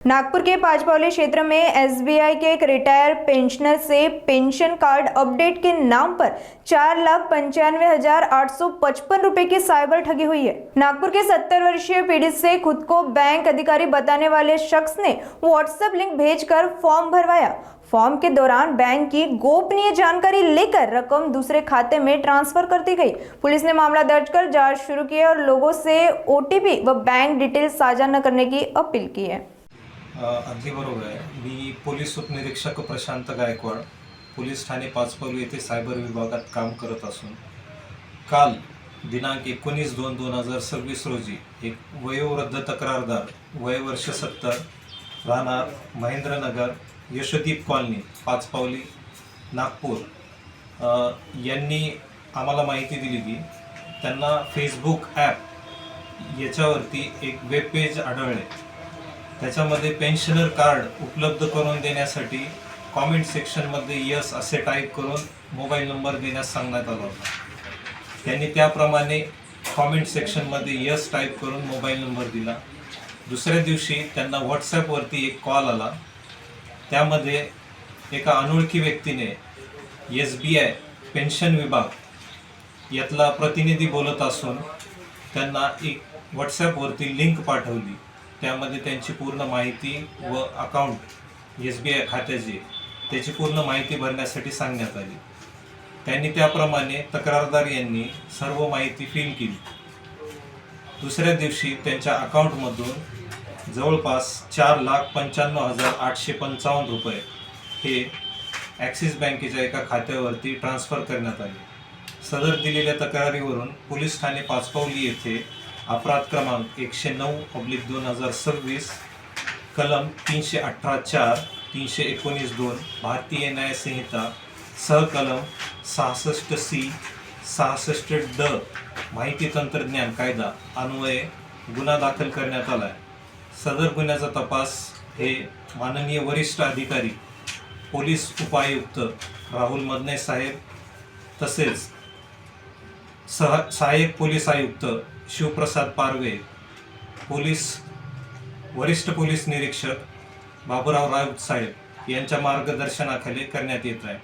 नागपुर के पांचपावली क्षेत्र में एसबीआई के एक रिटायर पेंशनर से पेंशन कार्ड अपडेट के नाम पर 4,95,855 रुपए की साइबर ठगी हुई है। नागपुर के 70 वर्षीय पीड़ित से खुद को बैंक अधिकारी बताने वाले शख्स ने व्हाट्सएप लिंक भेजकर फॉर्म भरवाया। फॉर्म के दौरान बैंक की गोपनीय जानकारी लेकर रकम दूसरे खाते में ट्रांसफर कर दी गई। पुलिस ने मामला दर्ज कर जांच शुरू की है और लोगों से ओटीपी व बैंक डिटेल साझा न करने की अपील की है। अगदी बरोबर आहे। मी पोलीस उपनिरीक्षक प्रशांत गायकवाड, पोलीस ठाणे पाचपावली येथे सायबर विभागात काम करत असून काल दिनांक 19/2/2026 रोजी एक वयोवृद्ध तक्रारदार वय वर्ष 70 राहणार महेंद्रनगर यशोदीप कॉलनी पाचपावली नागपूर यांनी आम्हाला माहिती दिली की त्यांना फेसबुक ॲप याच्यावरती एक वेब पेज आढळले। त्याच्यामध्ये पेन्शनर कार्ड उपलब्ध करून देण्यासाठी कॉमेंट सेक्शनमध्ये यस असे टाईप करून मोबाईल नंबर देण्यास सांगण्यात आला होता। त्यांनी त्याप्रमाणे कॉमेंट सेक्शनमध्ये यस टाईप करून मोबाईल नंबर दिला। दुसऱ्या दिवशी त्यांना व्हॉट्सॲपवरती एक कॉल आला। त्यामध्ये एका अनोळखी व्यक्तीने SBI पेन्शन विभाग यातला प्रतिनिधी बोलत असून त्यांना एक व्हॉट्सॲपवरती लिंक पाठवली। त्यामध्ये त्यांची पूर्ण माहिती व अकाउंट SBI खात्याची त्याची पूर्ण माहिती भरण्यासाठी सांगण्यात आली। त्यांनी त्याप्रमाणे तक्रारदार यांनी सर्व माहिती फिल केली। दुसऱ्या दिवशी त्यांच्या अकाउंटमधून जवळपास 4,95,855 रुपये हे ॲक्सिस बँकेच्या एका खात्यावरती ट्रान्सफर करण्यात आले। सदर दिलेल्या तक्रारीवरून पोलीस ठाणे पाचपावली येथे अपराध क्रमांक 109/2026 कलम 318(4), 319(2) भारतीय न्याय संहिता सहकलम 66C 66D माहिती तंत्रज्ञान कायदा अन्वये गुन्हा दाखल करण्यात आला आहे। सदर गुन्ह्याचा तपास हे माननीय वरिष्ठ अधिकारी पोलीस उपायुक्त राहुल मदने साहेब तसेच सहाय्यक पोलीस आयुक्त शिवप्रसाद पारवे, वरिष्ठ पोलीस निरीक्षक बाबूराव राऊत साहेब यांच्या मार्गदर्शनाखाली करण्यात येत आहे।